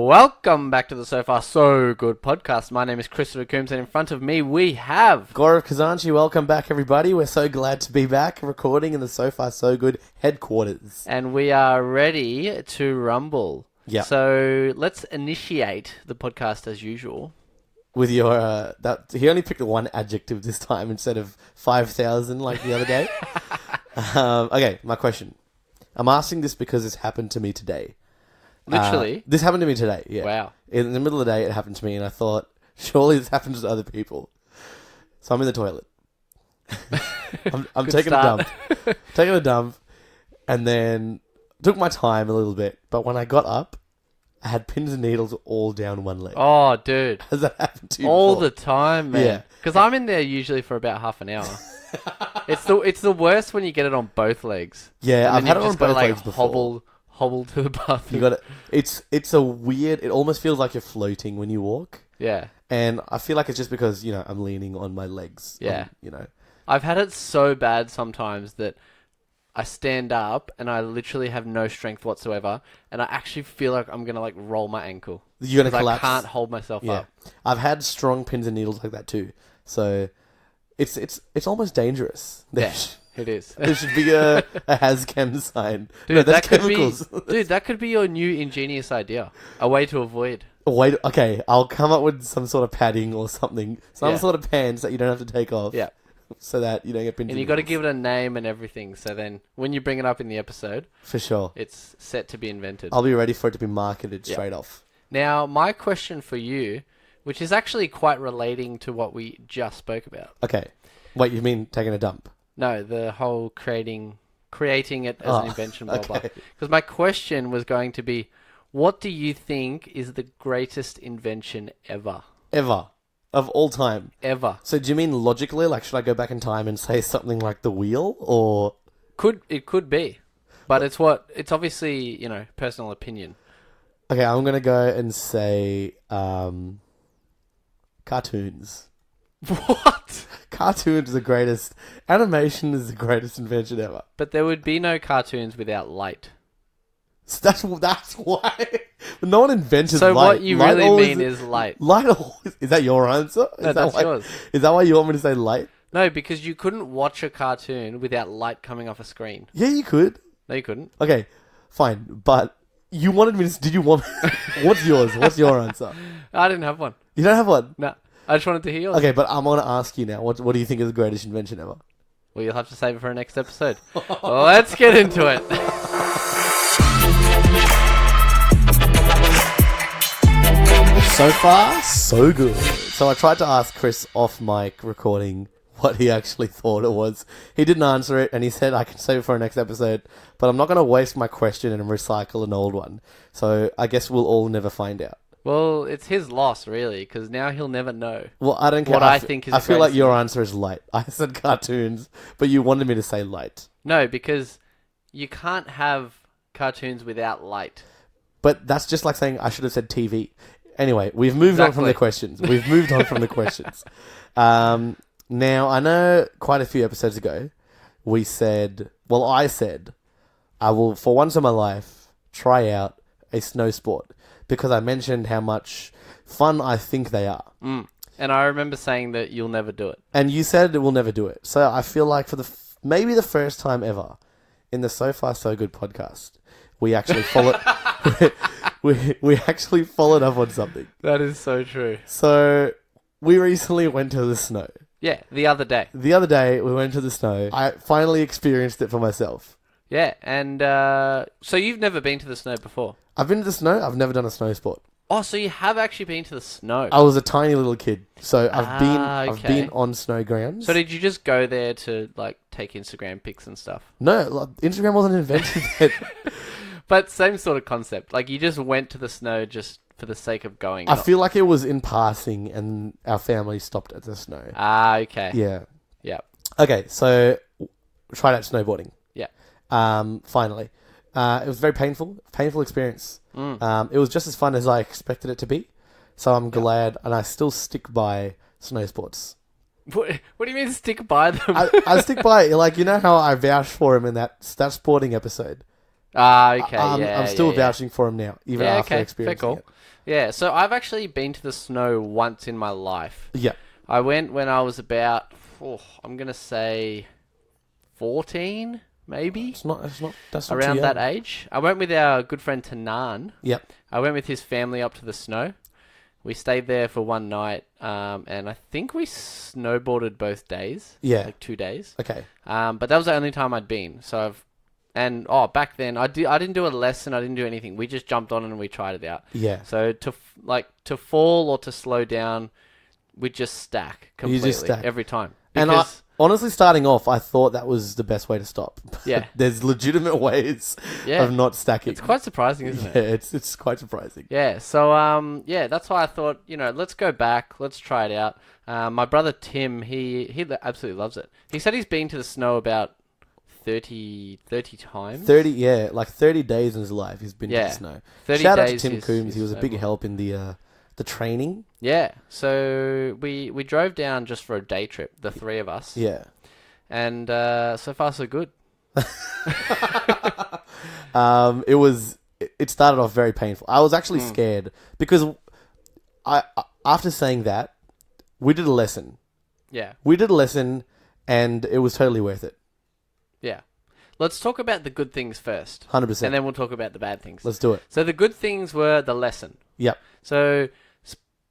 Welcome back to the So Far So Good podcast. My name is Christopher Coombs, and in front of me we have Gaurav Khazanchi. Welcome back, everybody. We're so glad to be back recording in the So Far So Good headquarters. and we are ready to rumble. Yeah. So let's initiate the podcast as usual. With your, he only picked one adjective this time instead of 5,000 like the other day. Okay, my question. I'm asking this because this happened to me today. Literally? This happened to me today, yeah. Wow. In the middle of the day, it happened to me, and I thought, surely this happens to other people. So I'm in the toilet. I'm taking a dump. Taking a dump, and then took my time a little bit. But when I got up, I had pins and needles all down one leg. Oh, dude. Has that happened to you All before? the time, man. Yeah. Because I'm in there usually for about half an hour. It's the worst when you get it on both legs. Yeah, And I've then had it you've on just gotta, both legs before. Hobble to the bathroom. You got it. It's a weird. It almost feels like you're floating when you walk. Yeah. And I feel like it's just because I'm leaning on my legs. Yeah. You I've had it so bad sometimes that I stand up and I literally have no strength whatsoever, and I actually feel like I'm gonna roll my ankle. You're gonna 'Cause collapse. I can't hold myself up. I've had strong pins and needles like that too. So it's almost dangerous. Yeah, it is. There should be a HazChem sign. Dude, No, that's that chemicals. could be, dude, that could be your new ingenious idea. A way to avoid. Wait, okay, I'll come up with some sort of padding or something. Some Yeah. sort of pants that you don't have to take off. Yeah. So that you don't get pins And you got to give it a name and everything, so then when you bring it up in the episode, For sure. it's set to be invented. I'll be ready for it to be marketed Yeah. straight off. Now, my question for you, which is actually quite relating to what we just spoke about. Okay. Wait, you mean taking a dump? No, the whole creating it as an invention, blah, blah. okay. Because my question was going to be, what do you think is the greatest invention ever? Ever. Of all time. Ever. So do you mean logically? Like, should I go back in time and say something like the wheel? Or... It could be. But it's obviously, personal opinion. Okay, I'm going to go and say cartoons. What? Cartoons are the greatest. Animation is the greatest invention ever. But there would be no cartoons without light. So that's why. But no one invented So light. what you Light really always- mean is light. Light always... Is that your answer? No, that's yours. Is that why you want me to say light? No, because you couldn't watch a cartoon without light coming off a screen. Yeah, you could. No, you couldn't. Okay, fine. But you wanted me to... Did you want... What's yours? What's your answer? I didn't have one. You don't have one? No. I just wanted to hear yours. Okay, but I'm going to ask you now. What do you think is the greatest invention ever? Well, you'll have to save it for our next episode. Well, let's get into it. So far, so good. So I tried to ask Chris off mic recording what he actually thought it was. He didn't answer it, and he said I can save it for our next episode, but I'm not going to waste my question and recycle an old one. So I guess we'll all never find out. Well, it's his loss, really, because now he'll never know. Well, I don't care. What I think is I the feel like greatest your answer is light. I said cartoons, but you wanted me to say light. No, because you can't have cartoons without light. But that's just like saying I should have said TV. Anyway, we've moved on from the questions. We've moved on from the questions. Now, I know quite a few episodes ago, I said, I will, for once in my life, try out a snow sport because I mentioned how much fun I think they are. Mm. And I remember saying that you'll never do it. And you said we'll never do it. So I feel like for maybe the first time ever in the So Far So Good podcast, we actually followed... We actually followed up on something. That is so true. So, we recently went to the snow. Yeah, the other day. The other day, we went to the snow. I finally experienced it for myself. Yeah, and so you've never been to the snow before? I've been to the snow. I've never done a snow sport. Oh, so you have actually been to the snow. I was a tiny little kid, so I've okay. been on snow grounds. So did you just go there to take Instagram pics and stuff? No, Instagram wasn't invented yet. But same sort of concept. Like you just went to the snow just for the sake of going. I feel like it was in passing, and our family stopped at the snow. Ah, okay. Yeah. Yeah. Okay, so tried out snowboarding. Yeah. Finally. It was a very painful experience. It was just as fun as I expected it to be. So I'm glad, and I still stick by snow sports. What do you mean stick by them? I stick by it. Like, you know how I vouched for him in that sporting episode? Okay, I'm still vouching for him now, even after experiencing it. Yeah, so I've actually been to the snow once in my life. Yeah. I went when I was about, I'm going to say 14, maybe? That's not around too that young. age. I went with our good friend Tanan. Yep. I went with his family up to the snow. We stayed there for one night, and I think we snowboarded both days. Yeah. Like 2 days. Okay. But that was the only time I'd been. So back then I didn't do a lesson. I didn't do anything. We just jumped on and we tried it out. Yeah. So to fall or to slow down, we just stack completely every time. Because, honestly, starting off, I thought that was the best way to stop. Yeah. There's legitimate ways of not stacking. It's quite surprising, isn't it? Yeah, it's quite surprising. Yeah, so that's why I thought, let's go back, let's try it out. My brother Tim, he absolutely loves it. He said he's been to the snow about 30 times. 30 days in his life he's been to the snow. 30 Shout out to days Tim Coombs. He was a big help in the training. Yeah, so we drove down just for a day trip, the three of us. Yeah. And so far so good. It started off very painful. I was actually scared because after saying that, we did a lesson. Yeah. We did a lesson and it was totally worth it. Yeah. Let's talk about the good things first. 100%. And then we'll talk about the bad things. Let's do it. So the good things were the lesson. Yep. So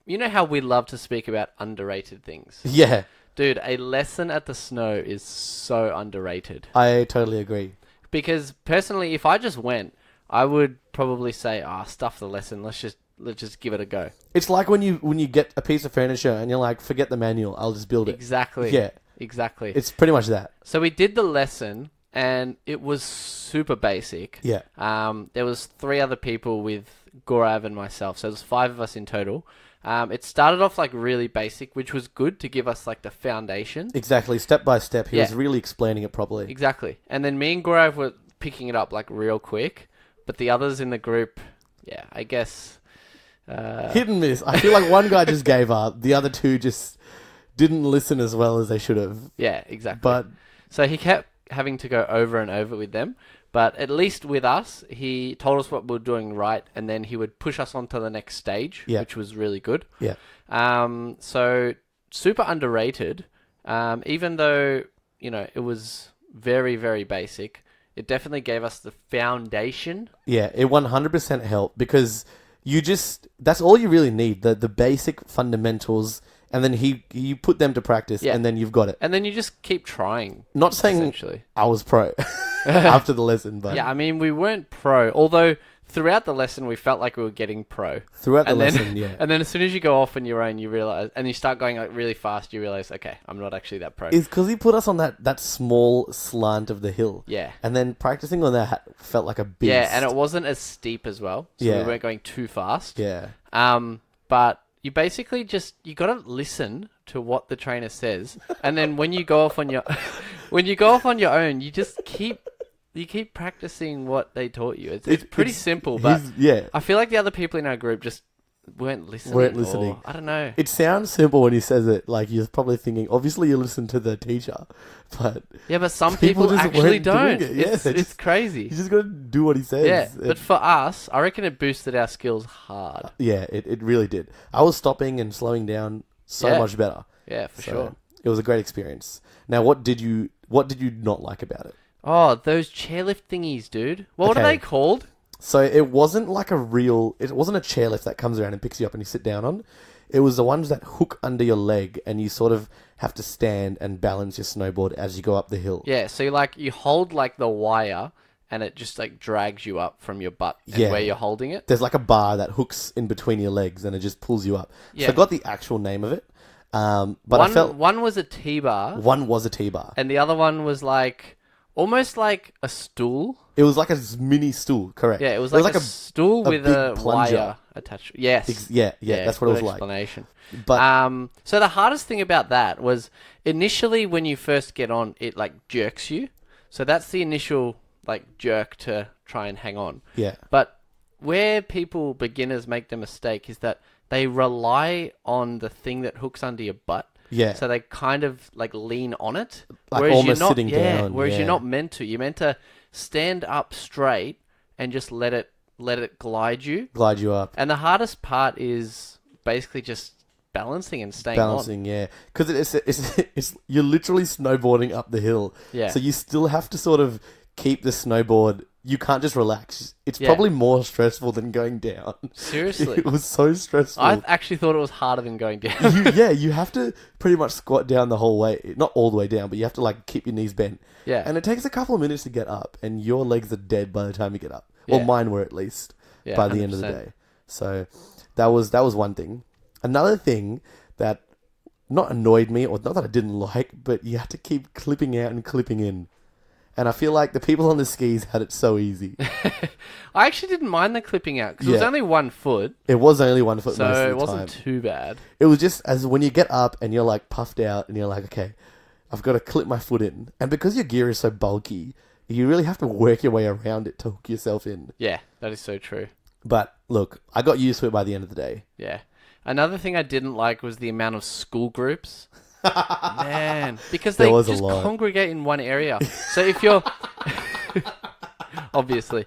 you know how we love to speak about underrated things? Yeah. Dude, a lesson at the snow is so underrated. I totally agree. Because personally, if I just went, I would probably say, stuff the lesson. Let's just give it a go. It's like when you get a piece of furniture and you're like, forget the manual, I'll just build it. Exactly. Yeah. Exactly. It's pretty much that. So we did the lesson and it was super basic. Yeah. There was 3 other people with Gaurav and myself. So there was 5 of us in total. It started off like really basic, which was good to give us like the foundation. Exactly. Step by step. He was really explaining it properly. Exactly. And then me and Gaurav were picking it up like real quick. But the others in the group, I guess... hit and miss. I feel like one guy just gave up. The other 2 just didn't listen as well as they should have. Yeah, exactly. But so he kept having to go over and over with them. But at least with us, he told us what we were doing right, and then he would push us on to the next stage, which was really good. Yeah. So super underrated. Even though, it was very, very basic, it definitely gave us the foundation. Yeah, it 100% helped because that's all you really need, the basic fundamentals, and then you put them to practice, and then you've got it. And then you just keep trying. Not saying I was pro after the lesson, but... Yeah, I mean, we weren't pro, although throughout the lesson we felt like we were getting pro. Throughout the lesson, yeah. And then as soon as you go off on your own, you realize, and you start going like really fast, you realize, okay, I'm not actually that pro. It's because he put us on that small slant of the hill. Yeah. And then practicing on that felt like a beast. Yeah, and it wasn't as steep as well, so we weren't going too fast. Yeah. But you basically you got to listen to what the trainer says, and then when you go off on your own, you just keep practicing what they taught you. It's pretty simple, but I feel like the other people in our group just weren't listening. I don't know. It sounds simple when he says it. Like you're probably thinking, obviously you listen to the teacher, but some people actually don't. It's crazy. You just got to do what he says. Yeah, but for us, I reckon it boosted our skills hard. Yeah, it really did. I was stopping and slowing down so much better. Yeah, for sure. It was a great experience. Now, what did you not like about it? Oh, those chairlift thingies, dude. What are they called? So it wasn't like it wasn't a chairlift that comes around and picks you up and you sit down on. It was the ones that hook under your leg and you sort of have to stand and balance your snowboard as you go up the hill. Yeah, so you hold like the wire and it just like drags you up from your butt and where you're holding it. There's like a bar that hooks in between your legs and it just pulls you up. Yeah. So I got the actual name of it. But I felt... One was a T-bar. One was a T-bar. And the other one was like... almost like a stool. It was like a mini stool, correct. Yeah, it was like a stool with a wire attached. Yes. That's what it was explanation. Like. But so the hardest thing about that was initially when you first get on, it like jerks you. So that's the initial like jerk to try and hang on. Yeah. But where beginners make the mistake is that they rely on the thing that hooks under your butt. Yeah. So they kind of like lean on it. Like almost sitting down. Whereas you're not meant to. You're meant to stand up straight and just let it glide you. Glide you up. And the hardest part is basically just balancing and staying Balancing, yeah. Because it's you're literally snowboarding up the hill. Yeah. So you still have to sort of keep the snowboard. You can't just relax. It's Yeah. probably more stressful than going down. Seriously. It was so stressful. I actually thought it was harder than going down. You have to pretty much squat down the whole way. Not all the way down, but you have to like keep your knees bent. Yeah. And it takes a couple of minutes to get up, and your legs are dead by the time you get up. Well, Yeah. mine were at least Yeah, by the end of the 100%. day. So that was one thing. Another thing that not annoyed me, or not that I didn't like, but you had to keep clipping out and clipping in. And I feel like the people on the skis had it so easy. I actually didn't mind the clipping out because it was Yeah. only 1 foot, It was only 1 foot most so of the it wasn't time. too bad. It was just as when you get up and you're like puffed out and you're like, okay, I've got to clip my foot in. And because your gear is so bulky, you really have to work your way around it to hook yourself in. Yeah, that is so true. But look, I got used to it by the end of the day. Yeah. Another thing I didn't like was the amount of school groups. Man, because There they was a just lot. congregate in one area. So if you're obviously,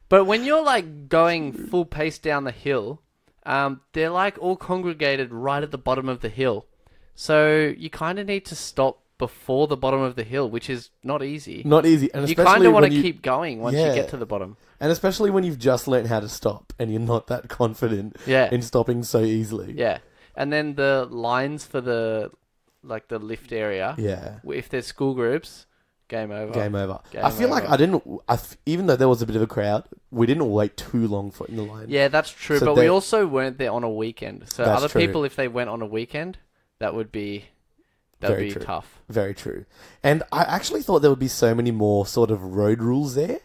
but when you're like going full pace down the hill, they're like all congregated right at the bottom of the hill. So you kind of need to stop before the bottom of the hill, which is not easy. Not easy. And You especially kind of want when to you, keep going once you Yeah. get to the bottom. and especially when you've just learned how to stop and you're not that confident Yeah. in stopping so easily. Yeah. And then the lines for the lift area. Yeah. If there's school groups, game over. Game over. Game I feel like over. even though there was a bit of a crowd, we didn't wait too long for in the line. Yeah, that's true. So but they- we also weren't there on a weekend. So That's other true. people, if they went on a weekend, that would be Very true. tough. Very true. And I actually thought there would be so many more sort of road rules there.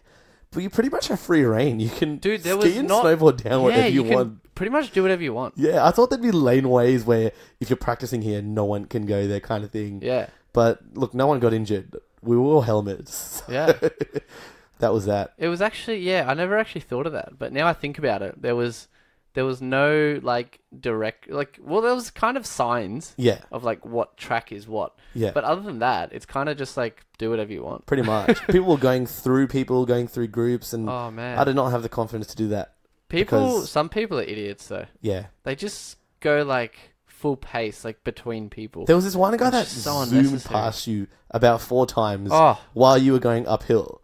But you pretty much have free reign. You can Dude, there ski was and not- snowboard down Yeah, whatever you you can want. pretty much do whatever you want. Yeah, I thought there'd be laneways where if you're practicing here, no one can go there kind of thing. Yeah. But look, no one got injured. We were all helmets. Yeah. That was that. It was actually, yeah, I never actually thought of that. But now I think about it, there was no like direct, like, well, there was kind of signs Yeah, of like what track is what. yeah. But other than that, it's kind of just like do whatever you want. Pretty much. People were going through groups, and Oh man. I did not have the confidence to do that. People, because- some people are idiots though. Yeah. They just go like full pace, like between people. There was this one guy that It's so zoomed unnecessary. past you about 4 times Oh, while you were going uphill.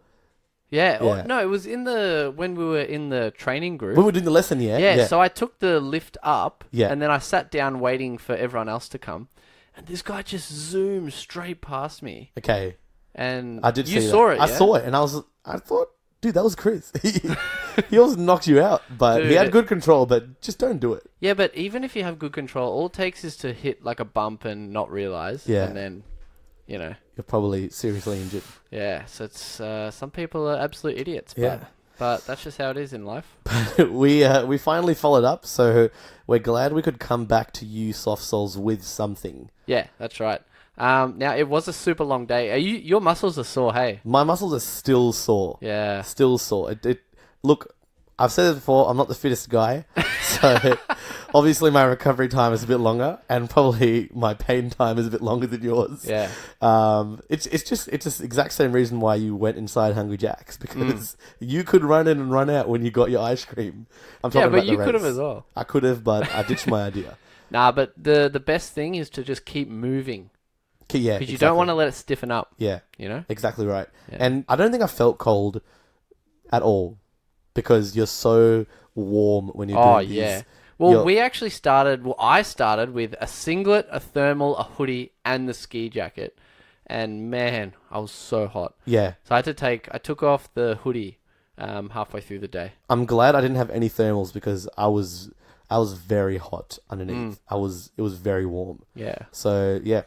yeah. Yeah. No, it was when we were in the training group. We were doing the lesson, yeah? Yeah, so I took the lift up, Yeah. and then I sat down waiting for everyone else to come, and this guy just zoomed straight past me. Okay. And I did you see saw that. it, I yeah? saw it, and I thought, dude, that was Chris. He almost knocked you out, but he Dude, had good control, but just don't do it. Yeah, but even if you have good control, all it takes is to hit like a bump and not realize, Yeah. and then, you know, You're probably seriously injured. yeah. So it's some people are absolute idiots, Yeah. but that's just how it is in life. We finally followed up, so we're glad we could come back to you, Soft Souls, with something. Yeah, that's right. Now it was a super long day. Your muscles are sore, hey? My muscles are still sore. Yeah. Still sore. Look, I've said it before, I'm not the fittest guy, so obviously my recovery time is a bit longer, and probably my pain time is a bit longer than yours. Yeah. It's the exact same reason why you went inside Hungry Jack's, because you could run in and run out when you got your ice cream. I'm talking Yeah, about but you the could have race. as well. I could have, but I ditched my idea. Nah, but the best thing is to just keep moving. Okay, yeah, Because you don't want to let it stiffen up, Yeah, you know? exactly right. Yeah. And I don't think I felt cold at all, because you're so warm when you're Oh, doing these. yeah. Well, You're- I started with a singlet, a thermal, a hoodie, and the ski jacket. And man, I was so hot. Yeah. So I took off the hoodie halfway through the day. I'm glad I didn't have any thermals, because I was very hot underneath. It was very warm. Yeah. So yeah,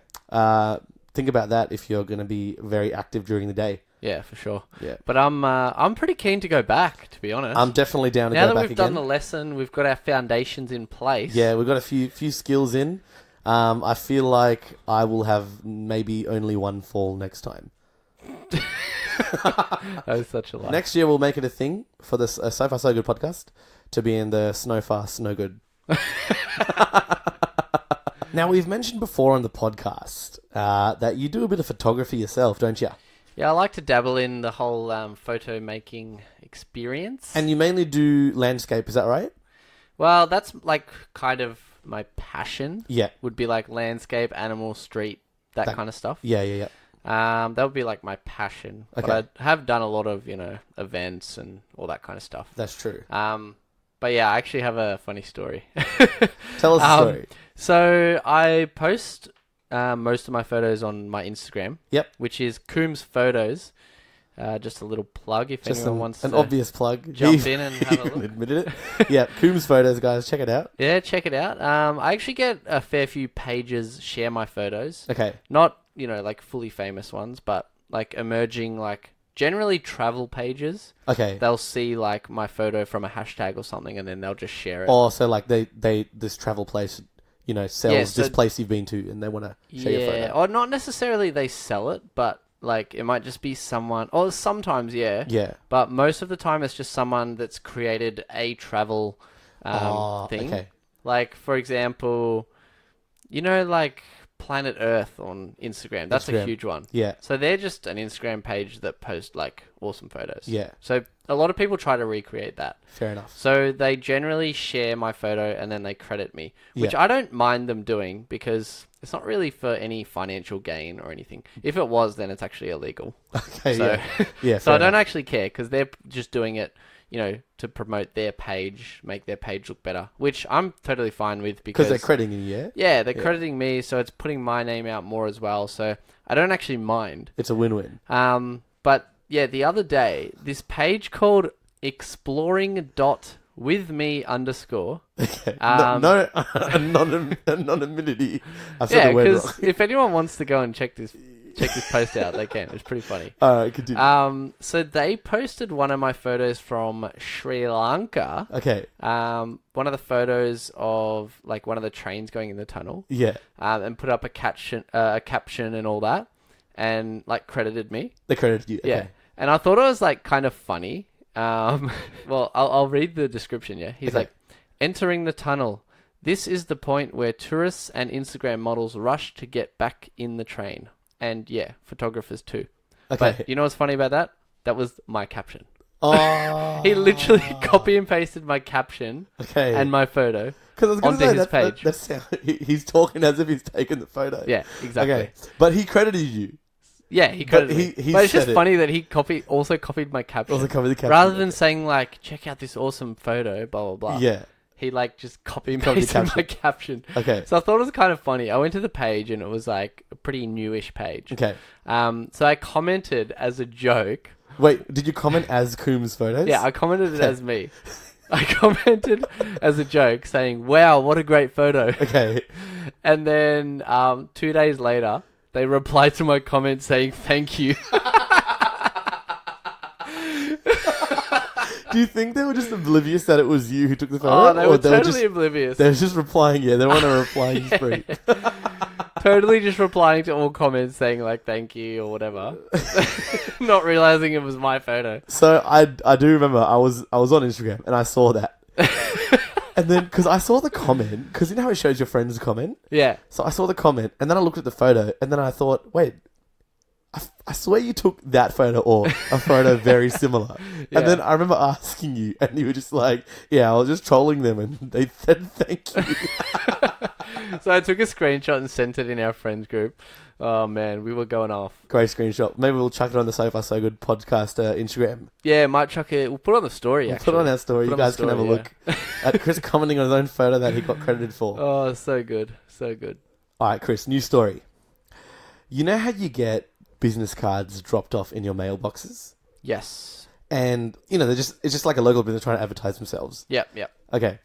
think about that if you're going to be very active during the day. Yeah, for sure. Yeah. But I'm pretty keen to go back, to be honest. I'm definitely down to now go that back we've again. done the lesson, we've got our foundations in place. Yeah, we've got a few skills in. I feel like I will have maybe only one fall next time. That was such a lie. Next year we'll make it a thing for this So Far So Good podcast to be in the Snow Far Snow Good. Now, we've mentioned before on the podcast that you do a bit of photography yourself, don't you? Yeah, I like to dabble in the whole photo making experience. And you mainly do landscape, is that right? Well, that's like kind of my passion. Yeah. Would be like landscape, animal, street, that kind of stuff. Yeah. That would be like my passion. Okay. But I have done a lot of, events and all that kind of stuff. That's true. But yeah, I actually have a funny story. Tell us the story. So I post most of my photos on my Instagram. Yep. Which is Coombs Photos. Just a little plug if anyone wants an to obvious plug. jump in and have a look. Admitted it. Yeah, Coombs Photos, guys. Check it out. Yeah, check it out. I actually get a fair few pages share my photos. Okay. Not, like fully famous ones, but like emerging, like generally travel pages. Okay. They'll see like my photo from a hashtag or something and then they'll just share it. Oh, so like this travel place, sells this place you've been to and they want to share your photo. Or not necessarily they sell it, but like it might just be someone, or sometimes, Yeah. But most of the time it's just someone that's created a travel thing. Okay. Like, for example, like Planet Earth on Instagram. That's a huge one. Yeah. So they're just an Instagram page that posts like awesome photos. Yeah. So a lot of people try to recreate that. Fair enough. So they generally share my photo and then they credit me, which I don't mind them doing because it's not really for any financial gain or anything. If it was, then it's actually illegal. Okay. So, yeah. So I don't actually care because they're just doing it, to promote their page, make their page look better, which I'm totally fine with because they're crediting you, yeah? Yeah, they're crediting me, so it's putting my name out more as well. So I don't actually mind. It's a win-win. But yeah, the other day, this page called exploring.withme_. Okay. No anonymity. I've said Yeah, the word wrong. because if anyone wants to go and check this post out, they can. It's pretty funny. Continue. So they posted one of my photos from Sri Lanka. Okay. One of the photos of like one of the trains going in the tunnel. Yeah. And put up a caption and all that, and like credited me. They credited you. Okay. Yeah. And I thought it was like kind of funny. Well, I'll read the description. Yeah. He's like, entering the tunnel. This is the point where tourists and Instagram models rush to get back in the train. And yeah, photographers too. Okay. But you know what's funny about that? That was my caption. Oh. He literally copy and pasted my caption and my photo onto his page. He's talking as if he's taken the photo. Yeah, exactly. Okay. But he credited you. Yeah, he credited me. But it's just funny that he also copied my caption. Also copied the caption. Rather than saying like, check out this awesome photo, blah, blah, blah. Yeah. He like just copy and pasted my caption. Okay. So I thought it was kind of funny. I went to the page and it was like a pretty newish page. Okay. So I commented as a joke. Wait, did you comment as Coombs Photos? Yeah, I commented it as me. I commented as a joke saying, wow, what a great photo. Okay. And then 2 days later, they replied to my comment saying, thank you. Do you think they were just oblivious that it was you who took the photo? Oh, they were totally oblivious. They were just replying, they were on a replying spree. Totally just replying to all comments saying like thank you or whatever. Not realizing it was my photo. So I do remember I was on Instagram and I saw that. And then, because I saw the comment, because you know how it shows your friends comment? Yeah. So I saw the comment and then I looked at the photo and then I thought, wait, I swear you took that photo or a photo very similar. Yeah. And then I remember asking you and you were just like, yeah, I was just trolling them and they said thank you. So I took a screenshot and sent it in our friends group. Oh man, we were going off. Great screenshot. Maybe we'll chuck it on the So Far So Good podcast Instagram. Yeah, might chuck it. We'll put it on the story, actually. Put it on our story. You guys can have a look at Chris commenting on his own photo that he got credited for. Oh, so good. So good. All right, Chris, new story. You know how you get business cards dropped off in your mailboxes? Yes. And, it's just like a local business trying to advertise themselves. Yep. Okay.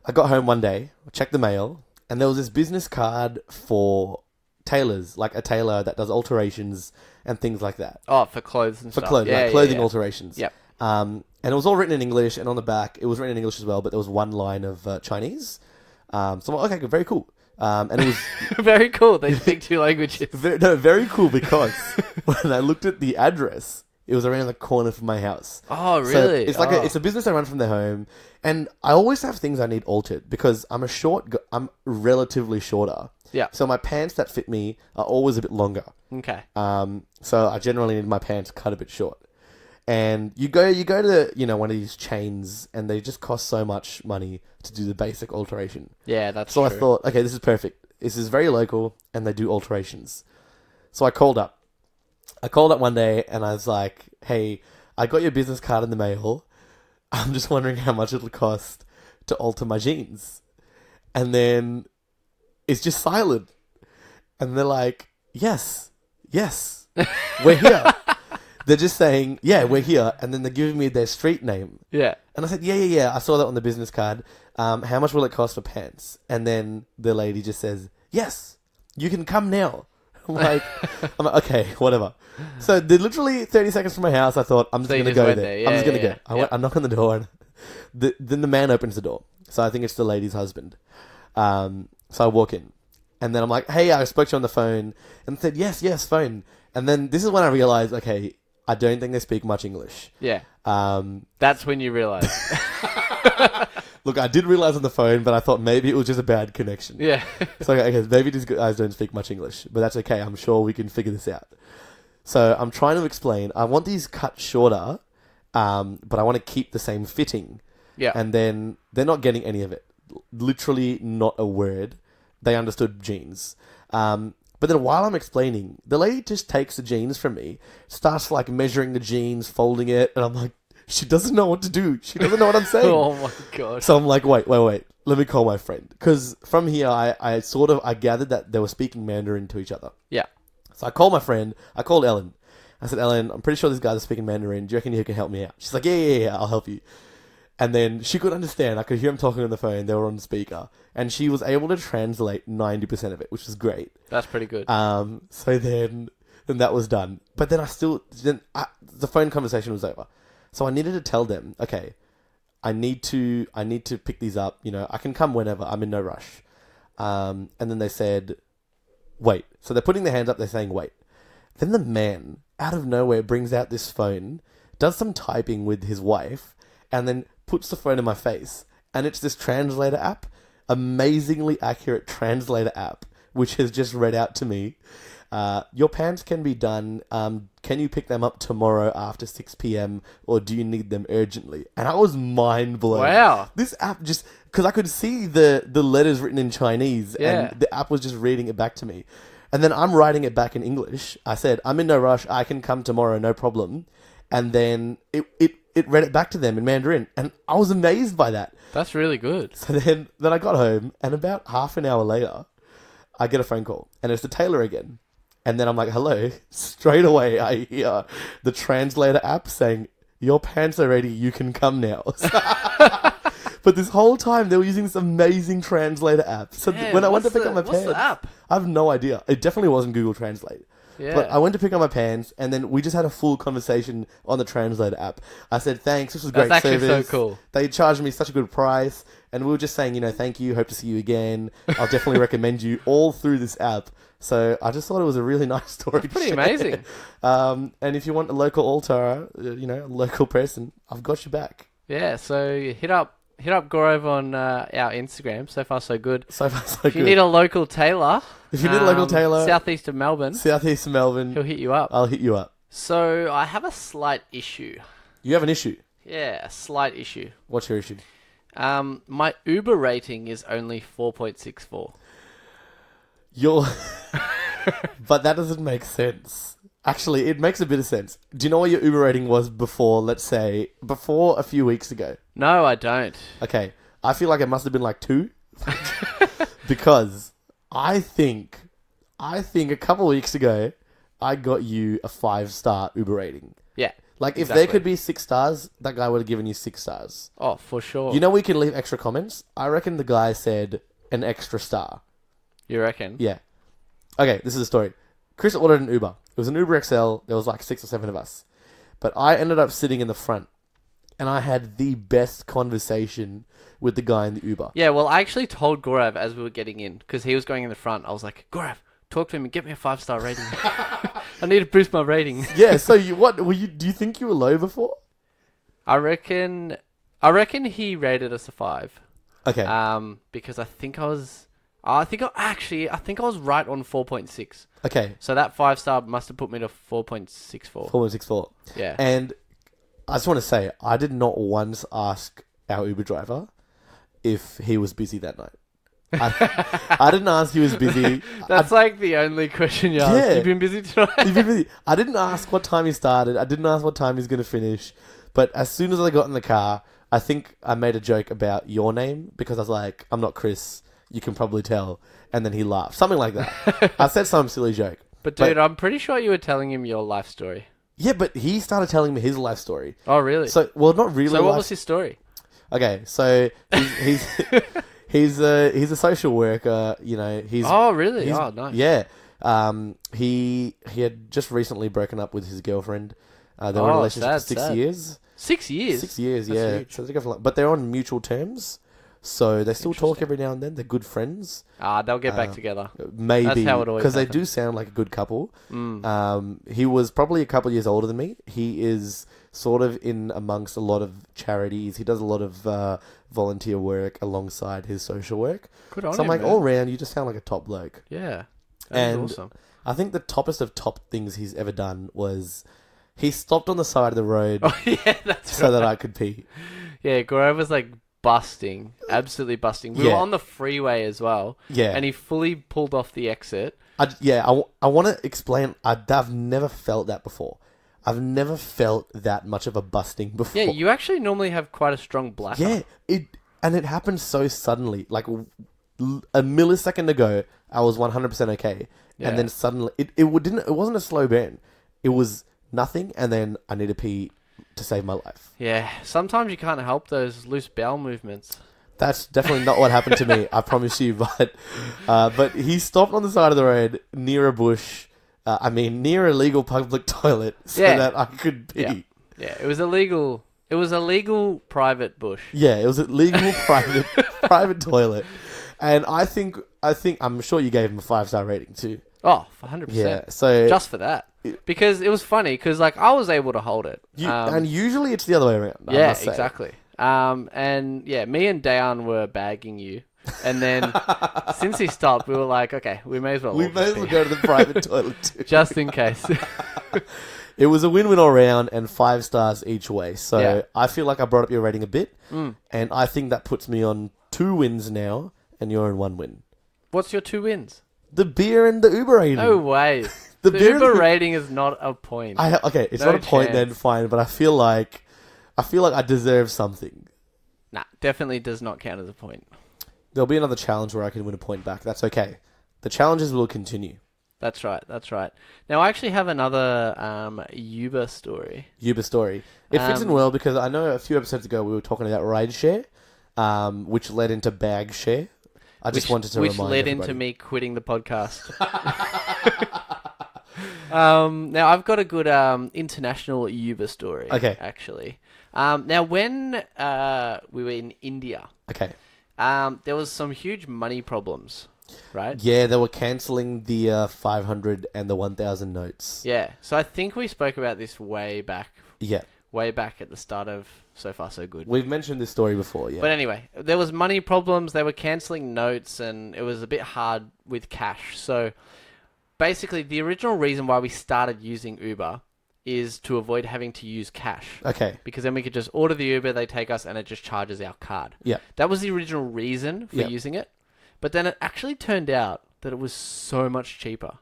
I got home one day, checked the mail, and there was this business card for tailors, like a tailor that does alterations and things like that. Oh, for clothes and stuff. For clothes, like clothing alterations. Yep. And it was all written in English, and on the back, it was written in English as well, but there was one line of Chinese. So I'm like, okay, good, very cool. And it was... Very cool. They speak two languages. Very cool because when I looked at the address, It was around the corner from my house. Oh, So really? it's like it's a business I run from their home, and I always have things I need altered because I'm relatively shorter. Yeah. So my pants that fit me are always a bit longer. Okay. So I generally need my pants cut a bit short. And you go to, one of these chains, and they just cost so much money to do the basic alteration. Yeah, that's So true. I thought, okay, this is perfect. This is very local, and they do alterations. So I called up. One day, and I was like, hey, I got your business card in the mail. I'm just wondering how much it'll cost to alter my jeans. And then it's just silent. And they're like, yes, we're here. They're just saying, yeah, we're here. And then they're giving me their street name. Yeah. And I said, yeah, I saw that on the business card. How much will it cost for pants? And then the lady just says, yes, you can come now. I'm like, okay, whatever. So they're literally 30 seconds from my house. I thought, I'm just going to go there. Yeah, I'm just going to yeah. go. I knock on the door, and then the man opens the door. So I think it's the lady's husband. So I walk in. And then I'm like, hey, I spoke to you on the phone. And said, yes, phone. And then this is when I realized, okay, I don't think they speak much English. Yeah. That's when you realize. Look, I did realize on the phone, but I thought maybe it was just a bad connection. Yeah. So, okay, maybe these guys don't speak much English, but that's okay. I'm sure we can figure this out. So I'm trying to explain. I want these cut shorter, but I want to keep the same fitting. Yeah. And then they're not getting any of it. Literally not a word. They understood jeans. But then while I'm explaining, the lady just takes the jeans from me, starts like measuring the jeans, folding it, and I'm like, she doesn't know what to do. She doesn't know what I'm saying. Oh my God. So I'm like, wait. Let me call my friend. Because from here, I gathered that they were speaking Mandarin to each other. Yeah. So I called my friend. I called Ellen. I said, Ellen, I'm pretty sure these guys are speaking Mandarin. Do you reckon you can help me out? She's like, yeah, I'll help you. And then she could understand. I could hear them talking on the phone. They were on speaker. And she was able to translate 90% of it, which was great. That's pretty good. So then that was done. But then the phone conversation was over. So I needed to tell them, okay, I need to pick these up. I can come whenever. I'm in no rush. And then they said, wait. So they're putting their hands up. They're saying, wait. Then the man, out of nowhere, brings out this phone, does some typing with his wife, and then puts the phone in my face. And it's this translator app, amazingly accurate translator app, which has just read out to me, your pants can be done. Can you pick them up tomorrow after 6 p.m. or do you need them urgently? And I was mind blown. Wow. This app just, because I could see the letters written in Chinese and the app was just reading it back to me. And then I'm writing it back in English. I said, I'm in no rush. I can come tomorrow, no problem. And then it read it back to them in Mandarin. And I was amazed by that. That's really good. So then I got home, and about half an hour later, I get a phone call. And it's the tailor again. And then I'm like, hello. Straight away, I hear the translator app saying, your pants are ready. You can come now. But this whole time, they were using this amazing translator app. So when I went to pick up my pants... What's the app? I have no idea. It definitely wasn't Google Translate. Yeah. But I went to pick up my pants, and then we just had a full conversation on the translator app. I said, thanks, this was great That's actually service. so cool. They charged me such a good price, and we were just saying, thank you, hope to see you again. I'll definitely recommend you all through this app. So I just thought it was a really nice story. That's pretty amazing. And if you want a local altar, a local person, I've got your back. Yeah, so hit up Gaurav on our Instagram. So far, so good. So far, so good. If you need a local tailor... southeast of Melbourne, he'll hit you up. I'll hit you up. So I have a slight issue. You have an issue? Yeah, a slight issue. What's your issue? My Uber rating is only 4.64. But that doesn't make sense. Actually, it makes a bit of sense. Do you know what your Uber rating was before a few weeks ago? No, I don't. Okay, I feel like it must have been like 2. Because I think a couple of weeks ago, I got you a 5-star Uber rating. Yeah. Like, if there could be 6 stars, that guy would have given you 6 stars. Oh, for sure. We can leave extra comments. I reckon the guy said an extra star. You reckon? Yeah. Okay, this is the story. Chris ordered an Uber. It was an Uber XL. There was like 6 or 7 of us. But I ended up sitting in the front. And I had the best conversation with the guy in the Uber. Yeah, well, I actually told Gaurav as we were getting in, because he was going in the front. I was like, Gaurav, talk to him and get me a 5-star rating. I need to boost my rating. Yeah. So do you think you were low before? I reckon he rated us a 5. Okay. Because I think I was right on 4.6. Okay. So that 5-star must have put me to 4.64. 4.64. Yeah. And I just want to say, I did not once ask our Uber driver if he was busy that night. I didn't ask he was busy. That's like the only question you ask. Yeah. You've been busy tonight? You've been busy. I didn't ask what time he started. I didn't ask what time he's going to finish. But as soon as I got in the car, I think I made a joke about your name because I was like, I'm not Chris. You can probably tell. And then he laughed. Something like that. I said some silly joke. But dude, I'm pretty sure you were telling him your life story. Yeah, but he started telling me his life story. Oh, really? So, well, not really. So what was his story? Okay, so he's he's a social worker. You know, Oh, really? Oh, nice. Yeah. He had just recently broken up with his girlfriend. They were in a relationship for 6 years. 6 years? 6 years, That's yeah. huge. So but they're on mutual terms. So they still talk every now and then. They're good friends. They'll get back together. Maybe. That's how it always because they happens. do sound like a good couple. He was probably a couple of years older than me. He is sort of in amongst a lot of charities. He does a lot of volunteer work alongside his social work. Good on So I'm him, like, man. all round, you just sound like a top bloke. Yeah. That's awesome. I think the toppest of top things he's ever done was he stopped on the side of the road Oh, yeah, that's so that I could pee. Yeah, Gaurav was like busting. Absolutely busting. We were on the freeway as well. Yeah. And he fully pulled off the exit. I want to explain. I've never felt that before. I've never felt that much of a busting before. Yeah, you actually normally have quite a strong bladder. Yeah, it happened so suddenly. Like a millisecond ago, I was 100% okay, Yeah. and then suddenly it wasn't a slow burn. It was nothing, and then I need to pee to save my life. Yeah, sometimes you can't up loose bowel movements. That's definitely not what happened to me. I promise you. But he stopped on the side of the road near a bush. Near a legal public toilet, so that I could pee. Yeah, it was illegal. It was a legal private bush. Yeah, it was a legal private toilet, and I'm sure you gave him a 5-star rating too. Oh, 100%. Yeah, so just for that, because it was funny. Because like I was able to hold it. And usually it's the other way around. Yeah, exactly. And yeah, me and Dayan were bagging you. And then, since he stopped, we were like, okay, we may as well. We may as well go to the private toilet too. Just in case. It was a win-win all round and 5 stars each way. So Yeah. I feel like I brought up your rating a bit. And I think that puts me on 2 wins now, and you're in 1 win. What's your 2 wins? The beer and the Uber rating. No way. The The beer Uber and the- rating is not a point. Okay, it's No not a point then, chance. fine, but I feel like I deserve something. Nah, definitely does not count as a point. There'll be another challenge where I can win a point back. That's okay. The challenges will continue. That's right. Now, I actually have another Uber story. Uber story. It fits in well because I know a few episodes ago we were talking about ride share, which led into bag share. I just wanted to remind led everybody. into me quitting the podcast. Now, I've got a good international Uber story. Okay. Actually. Now, when we were in India, Okay. there was some huge money problems, right? Yeah, they were cancelling the 500 and the 1,000 notes. Yeah. So I think we spoke about this way back Yeah. at the start of So Far So Good. We've mentioned this story before, yeah. But anyway, there was money problems. They were cancelling notes, and it was a bit hard with cash. So basically, the original reason why we started using Uber is to avoid having to use cash. Okay. Because then we could just order the Uber, they take us, and it just charges our card. Yeah. That was the original reason for using it. But then it actually turned out that it was so much cheaper.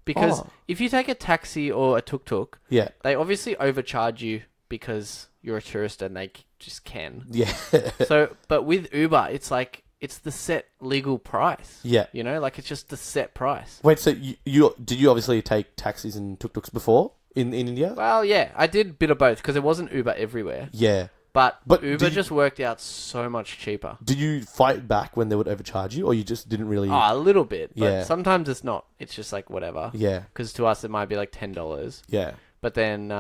Because if you take a taxi or a tuk-tuk, Yeah. they obviously overcharge you because you're a tourist and they just can. Yeah. But with Uber, it's like, it's the set legal price. Yeah. You know, like it's just the set price. Wait, so you did you obviously take taxis and tuk-tuks before in India? Well, yeah, I did a bit of both because there wasn't Uber everywhere. Yeah. But did Uber just worked out so much cheaper. Did you fight back when they would overcharge you, or you just didn't really? Oh, a little bit. But Yeah. sometimes it's not. It's just like whatever. Yeah. Because to us, it might be like $10. Yeah. But then,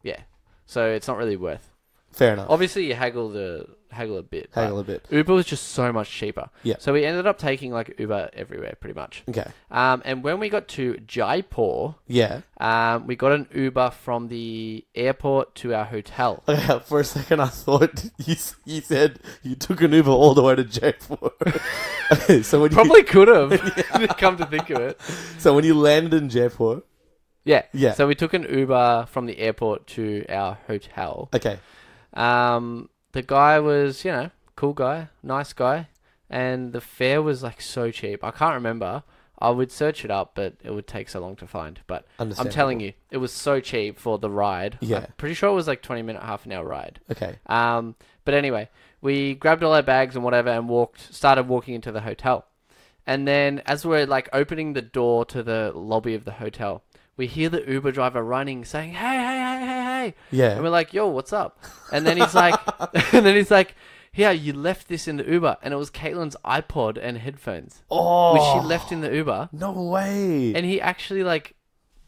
yeah. So it's not really worth. Fair enough. Obviously, you haggle the haggle a bit. Haggle a bit. Uber was just so much cheaper. Yeah. So we ended up taking like Uber everywhere, pretty much. Okay. And when we got to Jaipur, Yeah. we got an Uber from the airport to our hotel. Okay, for a second, I thought you said you took an Uber all the way to Jaipur. Okay, so when Probably could have, come to think of it. So when you landed in Jaipur... Yeah. Yeah. So we took an Uber from the airport to our hotel. Okay. The guy was, cool guy, nice guy. And the fare was like so cheap. I can't remember. I would search it up, but it would take so long to find. But I'm telling you, it was so cheap for the ride. Yeah. I'm pretty sure it was like 20-minute, half an hour ride. Okay. But anyway, we grabbed all our bags and whatever and started walking into the hotel. And then as we're like opening the door to the lobby of the hotel, we hear the Uber driver running, saying, hey. Yeah. And we're like, yo, what's up? And then he's like, yeah, you left this in the Uber. And it was Caitlin's iPod and headphones. Oh. Which she left in the Uber. No way. And he actually like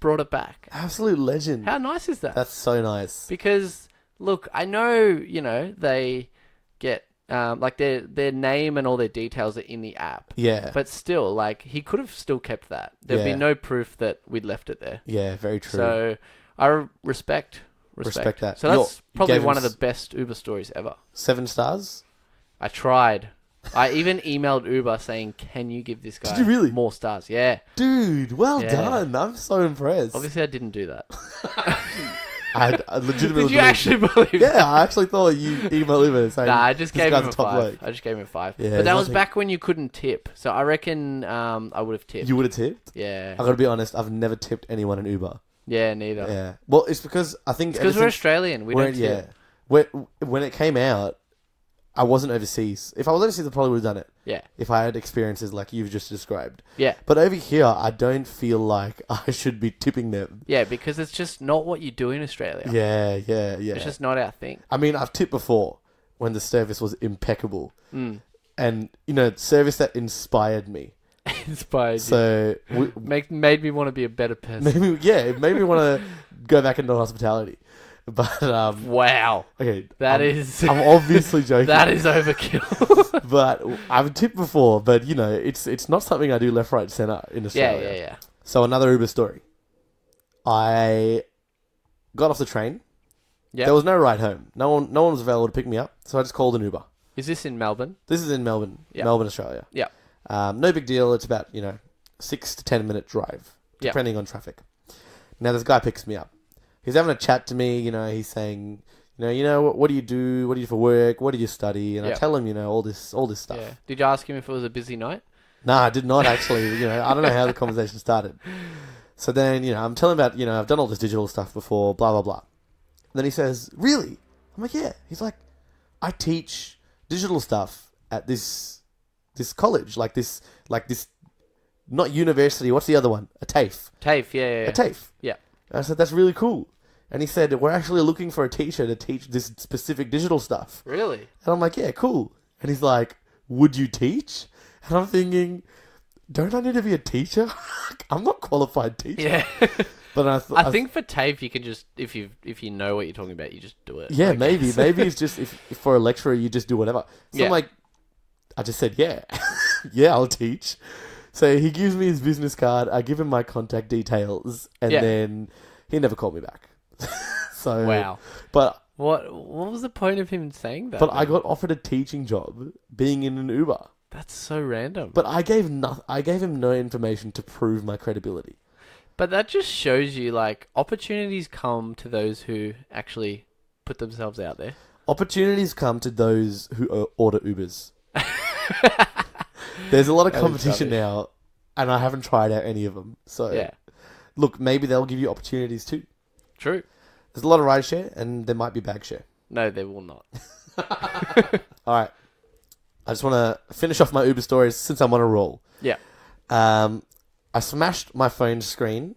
brought it back. Absolute legend. How nice is that? That's so nice. Because, look, I know, they get... like their name and all their details are in the app. Yeah. But still, like, he could have still kept that. There'd be no proof that we'd left it there. Yeah, very true. So I respect that. So that's probably one of the best Uber stories ever. 7 stars? I tried. I even emailed Uber saying, can you give this guy Did you really? more stars? Yeah. Dude, well done. I'm so impressed. Obviously, I didn't do that. I legitimately... Did you actually believe that? Yeah, I actually thought you emailed Uber saying... Nah, I just gave him a 5. bloke. I just gave him a 5. Yeah, but that was back when you couldn't tip. So I reckon I would have tipped. You would have tipped? Yeah. I gotta be honest, I've never tipped anyone in Uber. Yeah, neither. Yeah. Well, it's because I think... It's because we're Australian. We don't tip. When it came out, I wasn't overseas. If I was overseas, I probably would have done it. Yeah. If I had experiences like you've just described. Yeah. But over here, I don't feel like I should be tipping them. Yeah, because it's just not what you do in Australia. Yeah. It's just not our thing. I mean, I've tipped before when the service was impeccable. Mm. And, service that inspired me. Inspired you. So... made me want to be a better person. It made me want to go back into hospitality. But, wow. Okay. I'm obviously joking. That is overkill. But I've tipped before, but, it's not something I do left, right, centre in Australia. Yeah. So another Uber story. I got off the train. Yeah. There was no ride home. No one was available to pick me up, so I just called an Uber. Is this in Melbourne? This is in Melbourne. Yep. Melbourne, Australia. Yeah. No big deal. It's about, 6 to 10 minute drive, depending on traffic. Now, this guy picks me up. He's having a chat to me, he's saying, what do you do? What do you do for work? What do you study? And I tell him, all this stuff. Yeah. Did you ask him if it was a busy night? No, I did not actually. I don't know how the conversation started. So then, I'm telling him about, I've done all this digital stuff before, blah, blah, blah. And then he says, really? I'm like, yeah. He's like, I teach digital stuff at this college, like this, not university. What's the other one? A TAFE. TAFE, yeah. A TAFE. Yeah. And I said, that's really cool. And he said, we're actually looking for a teacher to teach this specific digital stuff. Really? And I'm like, yeah, cool. And he's like, would you teach? And I'm thinking, don't I need to be a teacher? I'm not a qualified teacher. Yeah. But I think for TAFE, you can just, if you know what you're talking about, you just do it. Yeah, maybe. Maybe it's just, if for a lecturer, you just do whatever. So I'm like, I just said, yeah. Yeah, I'll teach. So he gives me his business card. I give him my contact details. And then he never called me back. So wow. But what was the point of him saying that? But I got offered a teaching job being in an Uber. That's so random. But I gave him no information to prove my credibility. But that just shows you, like, opportunities come to those who actually put themselves out there. Opportunities come to those who order Ubers. There's a lot of competition now, and I haven't tried out any of them. So, look, maybe they'll give you opportunities too. True. There's a lot of ride share, and there might be bag share. No, there will not. All right. I just want to finish off my Uber stories since I'm on a roll. Yeah. I smashed my phone screen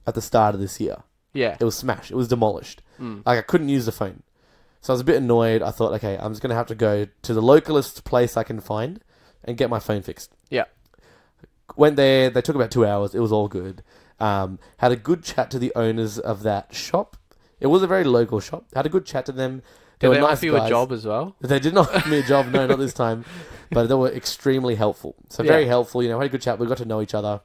at the start of this year. Yeah. It was smashed. It was demolished. Like, I couldn't use the phone. So I was a bit annoyed. I thought, okay, I'm just going to have to go to the localest place I can find and get my phone fixed. Yeah. Went there. They took about 2 hours. It was all good. Had a good chat to the owners of that shop. It was a very local shop. Had a good chat to them. Did they nice offer you a guys. job as well? They did not offer me a job, no, not this time. But they were extremely helpful. So very helpful, you know, we had a good chat. We got to know each other.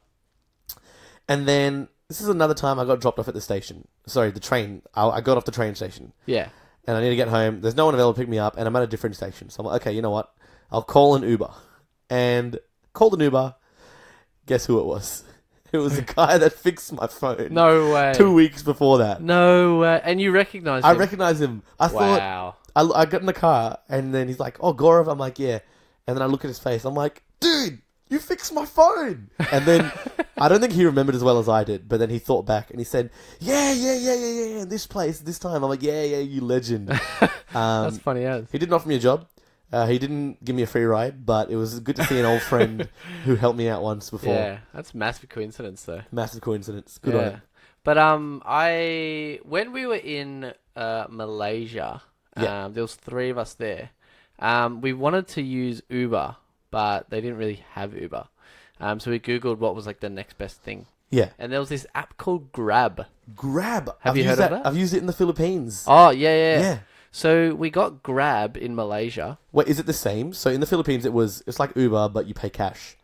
And then, this is another time I got dropped off at the station. Sorry, the train. I got off the train station. Yeah. And I need to get home. There's no one available to pick me up, and I'm at a different station. So I'm like, okay, you know what? I'll call an Uber. And called an Uber. Guess who it was? It was the guy that fixed my phone. No way. 2 weeks before that. No way. And you recognized him? I recognized him. I thought... I got in the car, and then he's like, oh, Gaurav. I'm like, yeah. And then I look at his face. I'm like, dude, you fixed my phone. And then I don't think he remembered as well as I did, but then he thought back and he said, yeah, this place, this time. I'm like, yeah, you legend. That's funny as. He didn't offer me a job. He didn't give me a free ride, but it was good to see an old friend who helped me out once before. Yeah, that's massive coincidence though. Massive coincidence. Good on him. But when we were in Malaysia, there was 3 of us there. We wanted to use Uber, but they didn't really have Uber. So we Googled what was like the next best thing. Yeah. And there was this app called Grab. Grab? Have you heard of that? I've used it in the Philippines. Oh, yeah. Yeah. So we got Grab in Malaysia. Wait, is it the same? So in the Philippines, it's like Uber, but you pay cash.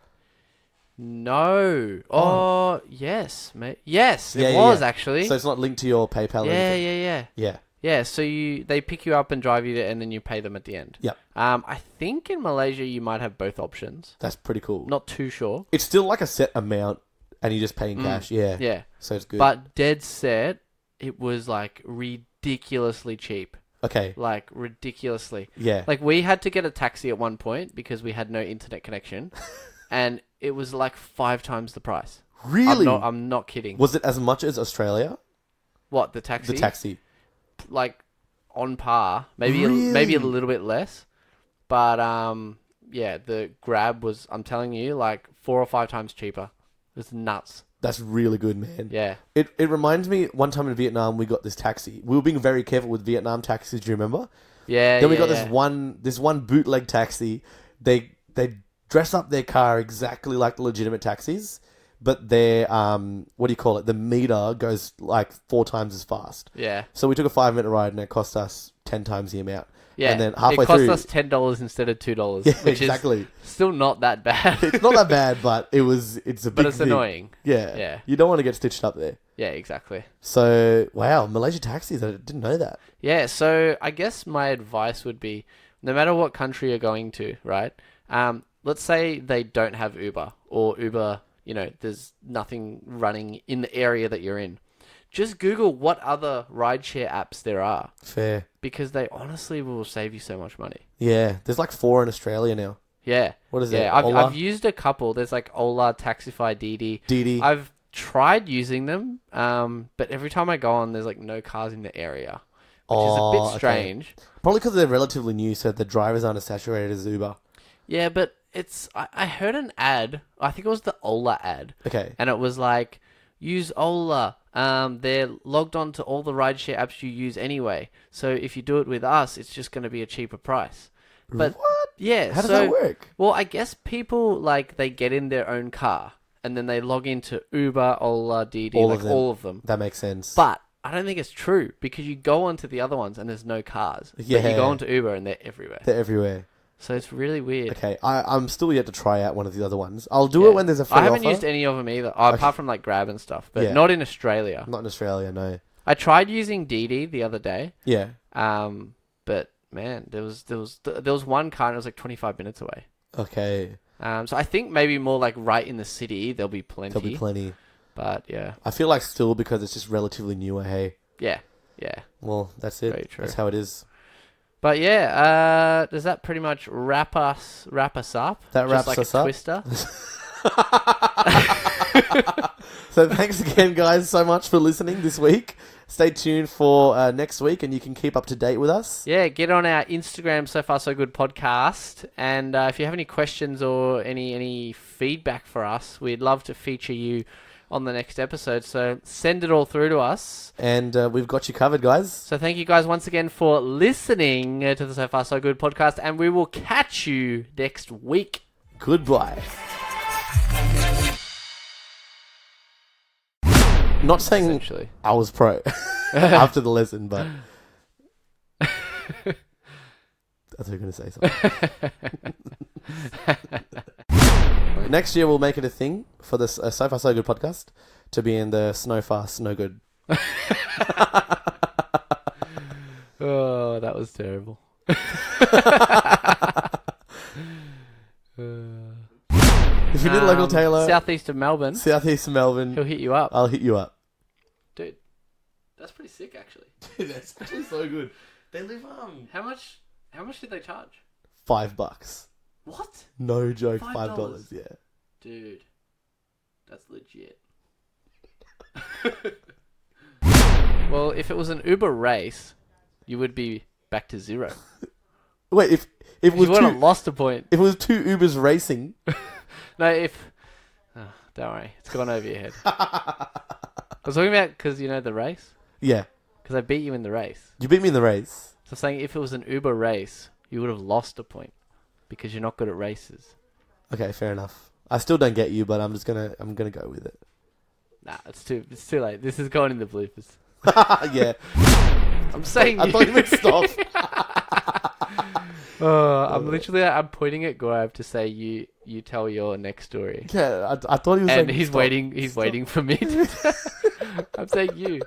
No. Oh, yes, mate. Yes, it was actually. So it's not linked to your PayPal or anything? Yeah. Yeah, so they pick you up and drive you there, and then you pay them at the end. Yep. I think in Malaysia you might have both options. That's pretty cool. Not too sure. It's still like a set amount, and you just pay in cash. Yeah. Yeah. So it's good. But dead set, it was like ridiculously cheap. Okay. Like ridiculously. Yeah. Like we had to get a taxi at one point because we had no internet connection, and it was like 5 times the price. Really? I'm not kidding. Was it as much as Australia? What, the taxi? The taxi. Like on par, maybe maybe a little bit less, but the Grab was, I'm telling you, like 4 or 5 times cheaper. It's nuts. That's really good, man. Yeah. It reminds me, one time in Vietnam we got this taxi. We were being very careful with Vietnam taxis. Do you remember? Yeah. Then we got this one bootleg taxi. They dress up their car exactly like the legitimate taxis, but their what do you call it? The meter goes like 4 times as fast. Yeah. So we took a 5-minute ride and it cost us 10 times the amount. Yeah. And then halfway it cost through, us $10 instead of $2. Yeah, which exactly. is still not that bad. It's not that bad, but it's a big But it's thing. annoying. Yeah. Yeah. You don't want to get stitched up there. Yeah, exactly. So, wow, Malaysia taxis, I didn't know that. Yeah, so I guess my advice would be, no matter what country you're going to, right? Let's say they don't have Uber, or Uber, there's nothing running in the area that you're in. Just Google what other rideshare apps there are. Fair. Because they honestly will save you so much money. Yeah, there's like 4 in Australia now. Yeah. What is it? Yeah, I've used a couple. There's like Ola, Taxify, Didi. Didi. I've tried using them, but every time I go on, there's like no cars in the area, which is a bit strange. Okay. Probably because they're relatively new, so the drivers aren't as saturated as Uber. Yeah, but I heard an ad. I think it was the Ola ad. Okay. And it was like, use Ola. They're logged on to all the rideshare apps you use anyway. So if you do it with us, it's just going to be a cheaper price. But what? Yeah. How does that work? Well, I guess people they get in their own car and then they log into Uber, Ola, Didi, all of them. That makes sense. But I don't think it's true because you go onto the other ones and there's no cars. Yeah. But you go onto Uber and they're everywhere. They're everywhere. So it's really weird. Okay, I'm still yet to try out one of the other ones. I'll do it when there's a free offer. I haven't used any of them either, apart from like Grab and stuff, but not in Australia. Not in Australia, no. I tried using Didi the other day. Yeah. But man, there was one car and it was like 25 minutes away. Okay. So I think maybe more like right in the city there'll be plenty. There'll be plenty. But yeah. I feel like still because it's just relatively newer, hey. Yeah. Yeah. Well, that's it. Very true. That's how it is. But yeah, does that pretty much wrap us up? That wraps like us a up. Twister. So thanks again, guys, so much for listening this week. Stay tuned for next week, and you can keep up to date with us. Yeah, get on our Instagram, So Far So Good podcast, and if you have any questions or any feedback for us, we'd love to feature you on the next episode. So send it all through to us, and we've got you covered, guys. So thank you guys once again for listening to the So Far So Good podcast, and we will catch you next week. Goodbye. Not saying I was pro after the lesson, but I thought you were going to say something. Next year, we'll make it a thing for this So Far So Good podcast to be in the Snow Fast, Snow Good. Oh, that was terrible. If you need a local tailor, southeast of Melbourne, he'll hit you up. I'll hit you up. Dude, that's pretty sick, actually. Dude, that's actually so good. They live How much did they charge? $5. What? No joke, $5? $5. Yeah. Dude, that's legit. Well, if it was an Uber race, you would be back to zero. Wait, if it was you would have lost a point. If it was 2 Ubers racing. No, don't worry, it's gone over your head. I was talking about because you know the race. Yeah. Because I beat you in the race. You beat me in the race. So I'm saying if it was an Uber race, you would have lost a point because you're not good at races. Okay, fair enough. I still don't get you, but I'm gonna go with it. Nah, it's too late. This is going in the bloopers. Yeah. I'm saying I thought you meant stop. I'm pointing at Gaurav to say you tell your next story. Yeah, I thought he was saying and he's stop. He's waiting for me to I'm saying you.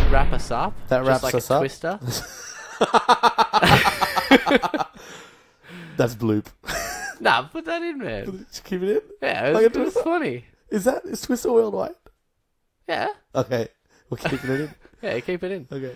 Wrap us up. That wraps like us a up. Twister. That's bloop. Nah, put that in, man. Just keep it in? Yeah, Like it was funny. Is Twister worldwide? Yeah. Okay. We'll keep it in. Yeah, keep it in. Okay.